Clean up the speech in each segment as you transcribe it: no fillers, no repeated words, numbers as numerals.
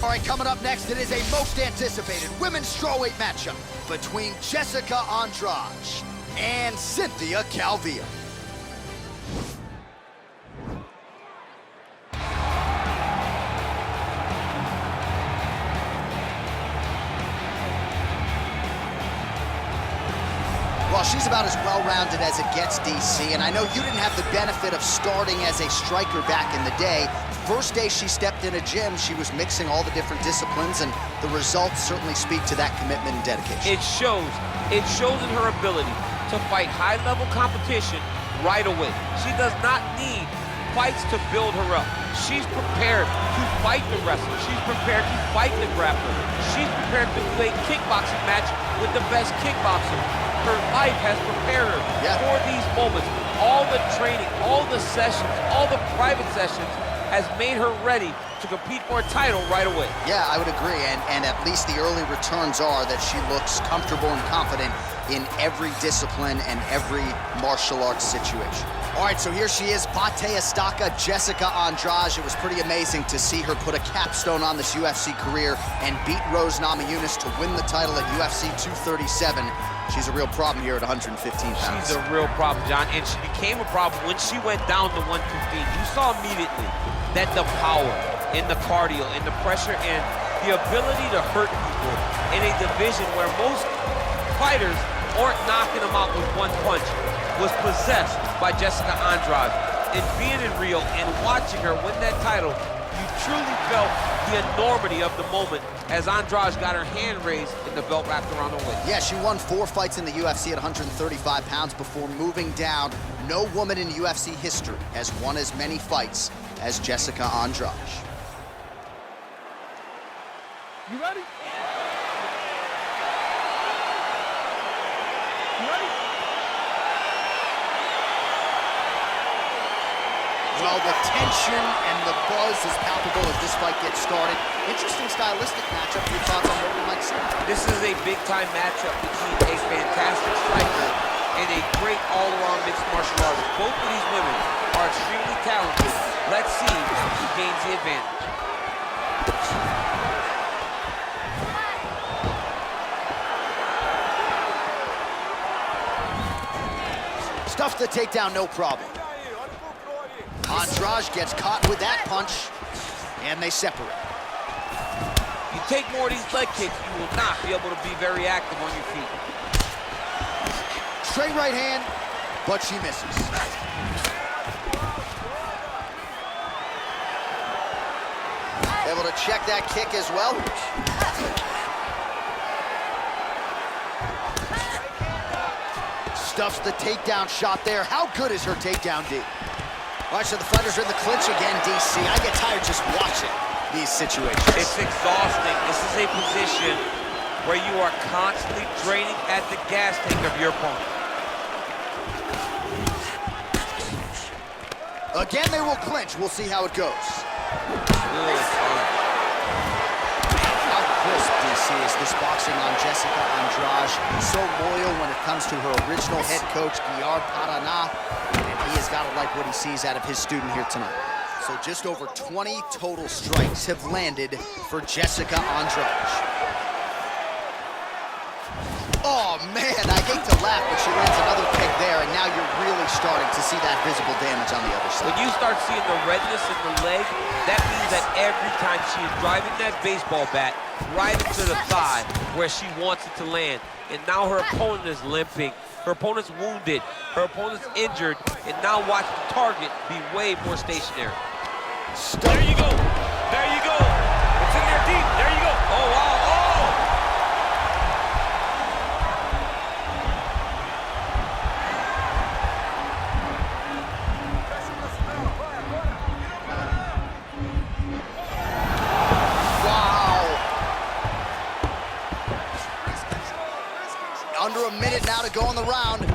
All right, coming up next, it is a most anticipated women's strawweight matchup between Jessica Andrade and Cynthia Calvillo. Well, she's about as well-rounded as it gets, DC, and I know you didn't have the benefit of starting as a striker back in the day. First day she stepped in a gym, she was mixing all the different disciplines, and the results certainly speak to that commitment and dedication. It shows. It shows in her ability to fight high-level competition right away. She does not need fights to build her up. She's prepared to fight the wrestler. She's prepared to fight the grappler. She's prepared to play a kickboxing match with the best kickboxer. Her life has prepared her for these moments. All the training, all the sessions, all the private sessions has made her ready to compete for a title right away. Yeah, I would agree, and at least the early returns are that she looks comfortable and confident in every discipline and every martial arts situation. All right, so here she is, Pate Estaca, Jessica Andrade. It was pretty amazing to see her put a capstone on this UFC career and beat Rose Namajunas to win the title at UFC 237. She's a real problem here at 115 pounds. She's a real problem, John, and she became a problem when she went down to 115. You saw immediately that the power and the cardio and the pressure and the ability to hurt people in a division where most fighters aren't knocking them out with one punch was possessed by Jessica Andrade. And being in Rio and watching her win that title, you truly felt the enormity of the moment as Andrade got her hand raised and the belt wrapped around her waist. Yeah, she won 4 fights in the UFC at 135 pounds before moving down. No woman in UFC history has won as many fights as Jessica Andrade. You ready? Well, the tension and the buzz is palpable as this fight gets started. Interesting stylistic matchup. Your thoughts on what we might see? This is a big-time matchup between a fantastic striker and a great all-around mixed martial artist. Both of these women are extremely talented. Let's see who gains the advantage. Stuffs the takedown, no problem. Andrade gets caught with that punch, and they separate. You take more of these leg kicks, you will not be able to be very active on your feet. Straight right hand, but she misses. Able to check that kick as well. Stuffs the takedown shot there. How good is her takedown, D? All right, so the fighters are in the clinch again, DC. I get tired just watching these situations. It's exhausting. This is a position where you are constantly draining at the gas tank of your opponent. Again, they will clinch. We'll see how it goes. How crisp, DC, is this boxing on Jessica Andrade. So loyal when it comes to her original head coach, Guillard Paraná. He has got to like what he sees out of his student here tonight. So just over 20 total strikes have landed for Jessica Andrade. Oh, man, I hate to laugh, but she lands another kick there, and now you're really starting to see that visible damage on the other side. When you start seeing the redness in the leg, that means that every time she is driving that baseball bat right into the thigh where she wants it to land, and now her opponent is limping. Her opponent's wounded, her opponent's injured, and now watch the target be way more stationary. There you go. There you go. It's in there deep. There you go. Oh, wow. Oh! Under a minute now to go on the round.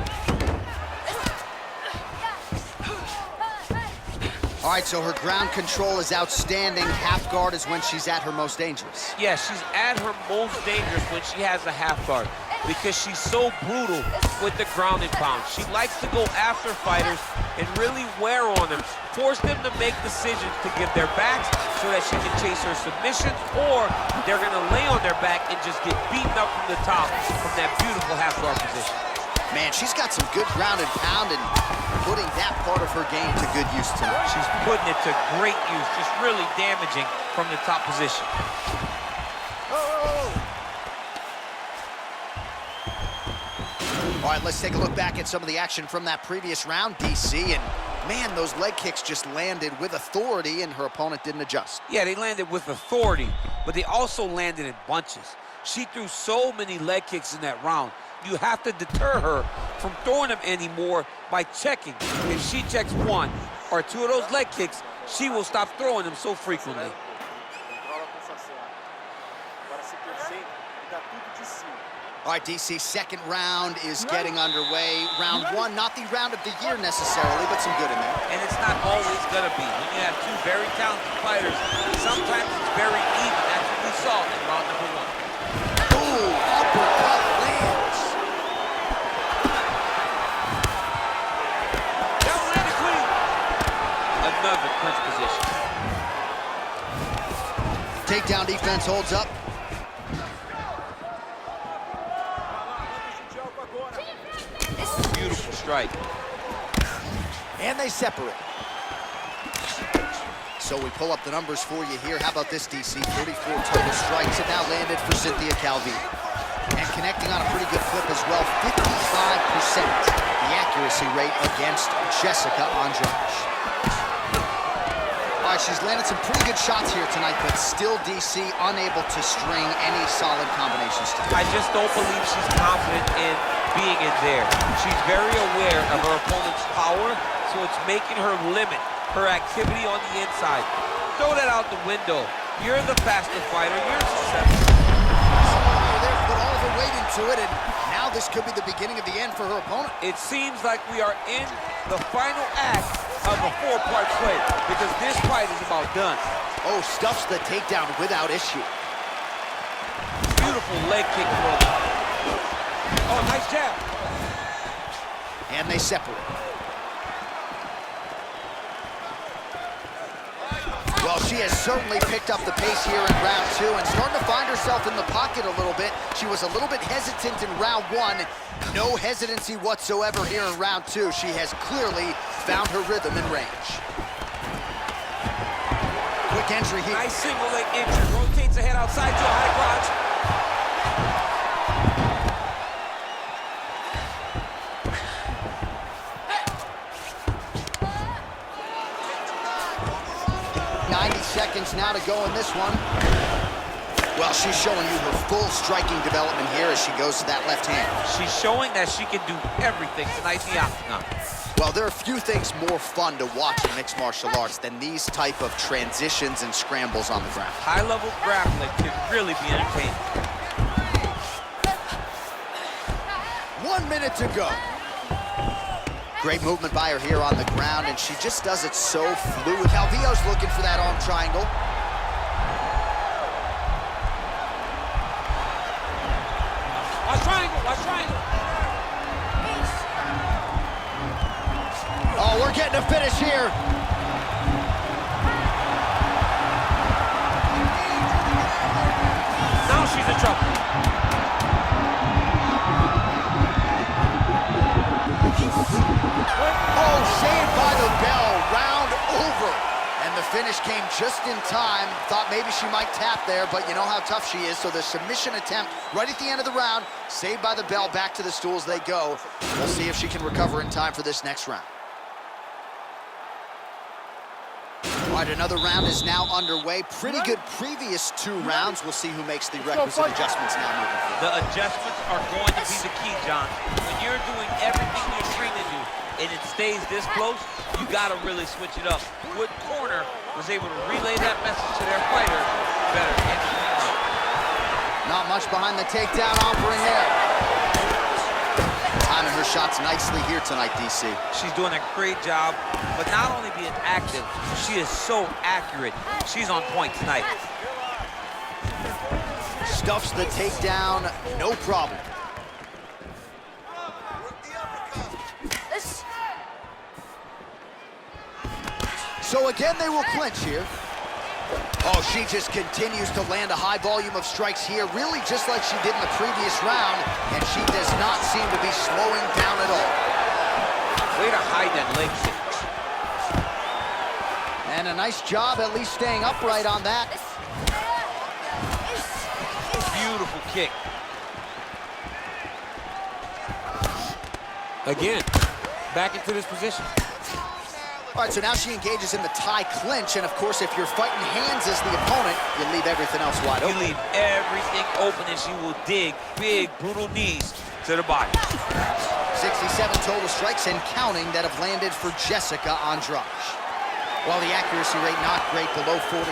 All right, so her ground control is outstanding. Half guard is when she's at her most dangerous. Yeah, she's at her most dangerous when she has a half guard. because she's so brutal with the ground and pound. She likes to go after fighters and really wear on them, force them to make decisions to give their backs so that she can chase her submissions, or they're gonna lay on their back and just get beaten up from the top from that beautiful half-guard position. Man, she's got some good ground and pound and putting that part of her game to good use tonight. She's putting it to great use, just really damaging from the top position. All right, let's take a look back at some of the action from that previous round, DC, and man, those leg kicks just landed with authority and her opponent didn't adjust. Yeah, they landed with authority, but they also landed in bunches. She threw so many leg kicks in that round. You have to deter her from throwing them anymore by checking. If she checks one or two of those leg kicks, she will stop throwing them so frequently. All right, DC, second round is getting underway. Round one, not the round of the year necessarily, but some good in there. And it's not always gonna be. When you have two very talented fighters, sometimes it's very even. That's what we saw in round number one. Ooh, uppercut lands. That landed clean. Another clinch position. Takedown defense holds up. Beautiful strike. And they separate. So we pull up the numbers for you here. How about this, DC? 34 total strikes have now landed for Cynthia Calvillo. And connecting on a pretty good clip as well, 55%. The accuracy rate against Jessica Andrade. All right, she's landed some pretty good shots here tonight, but still, DC, unable to string any solid combinations together. I just don't believe she's confident in being in there. She's very aware of her opponent's power, so it's making her limit her activity on the inside. Throw that out the window. You're the faster fighter. You're successful. You're there, put all of her weight into it, and now this could be the beginning of the end for her opponent. It seems like we are in the final act of a four-part play, because this fight is about done. Oh, stuffs the takedown without issue. Beautiful leg kick throw. Oh, nice jab. And they separate. Well, she has certainly picked up the pace here in round two and starting to find herself in the pocket a little bit. She was a little bit hesitant in round one. No hesitancy whatsoever here in round two. She has clearly found her rhythm and range. Quick entry here. Nice single leg entry. Rotates ahead outside to a high crotch. 90 seconds now to go in this one. Well, she's showing you her full striking development here as she goes to that left hand. She's showing that she can do everything tonight in the octagon. Well, there are few things more fun to watch in mixed martial arts than these type of transitions and scrambles on the ground. High-level grappling can really be entertaining. 1 minute to go. Great movement by her here on the ground, and she just does it so fluid. Calvillo's looking for that arm triangle. Watch triangle, watch triangle. Oh, we're getting a finish here. Now she's in trouble. Oh, saved by the bell, round over. And the finish came just in time. Thought maybe she might tap there, but you know how tough she is. So the submission attempt right at the end of the round, saved by the bell, back to the stools they go. We'll see if she can recover in time for this next round. All right, another round is now underway. Pretty good previous two rounds. We'll see who makes the requisite adjustments now moving forward. The adjustments are going to be the key, John. When you're doing everything you're trained to do, and it stays this close, you gotta really switch it up. What corner was able to relay that message to their fighter better? Not much behind the takedown offering there. Timing her shots nicely here tonight, DC. She's doing a great job, but not only being active, she is so accurate. She's on point tonight. Stuffs the takedown, no problem. So again, they will clinch here. Oh, she just continues to land a high volume of strikes here, really just like she did in the previous round, and she does not seem to be slowing down at all. Way to hide that leg kick. And a nice job at least staying upright on that. Beautiful kick. Again, back into this position. All right, so now she engages in the tie clinch, and of course, if you're fighting hands as the opponent, you leave everything else wide open. You leave everything open, and she will dig big, brutal knees to the body. 67 total strikes and counting that have landed for Jessica Andrade. While the accuracy rate not great, below 40%,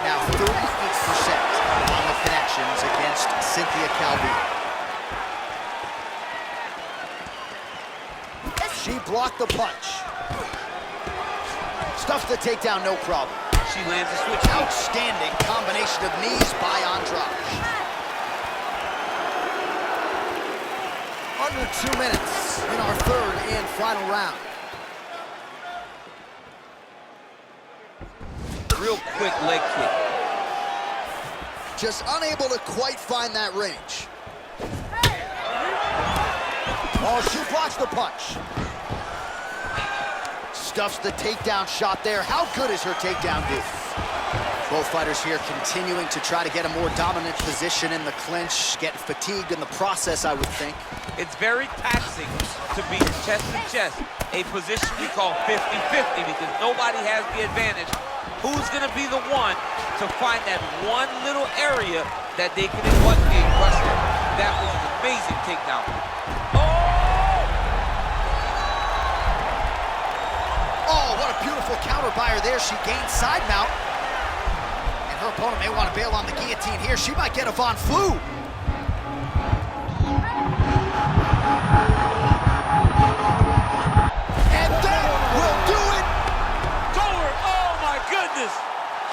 now 38% on the connections against Cynthia Calvillo. She blocked the punch. Stuffs the takedown, no problem. She lands a switch. Outstanding combination of knees by Andrade. Under 2 minutes in our third and final round. Real quick leg kick. Just unable to quite find that range. Oh, she blocks the punch. Stuffs the takedown shot there. How good is her takedown do? Both fighters here continuing to try to get a more dominant position in the clinch, getting fatigued in the process, I would think. It's very taxing to be chest to chest, a position we call 50-50 because nobody has the advantage. Who's gonna be the one to find that one little area that they can what a wrestler. That was an amazing takedown. Oh, what a beautiful counter by her there. She gained side mount. And her opponent may want to bail on the guillotine here. She might get a Von Flue. And that will do it. Oh my goodness.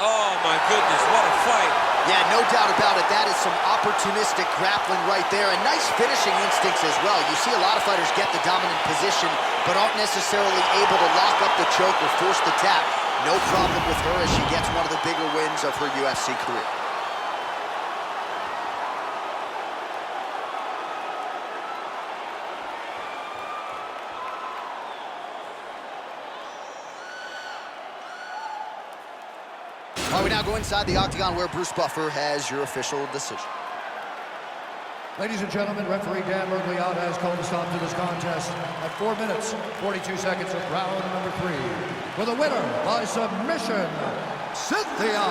Oh my goodness, what a fight. Yeah, no doubt about it. That is some opportunistic grappling right there, and nice finishing instincts as well. You see a lot of fighters get the dominant position, but aren't necessarily able to lock up the choke or force the tap. No problem with her as she gets one of the bigger wins of her UFC career. All right, we now go inside the octagon where Bruce Buffer has your official decision. Ladies and gentlemen, referee Dan Mergliata has called a stop to this contest at 4 minutes, 42 seconds of round number 3. For the winner by submission, Cynthia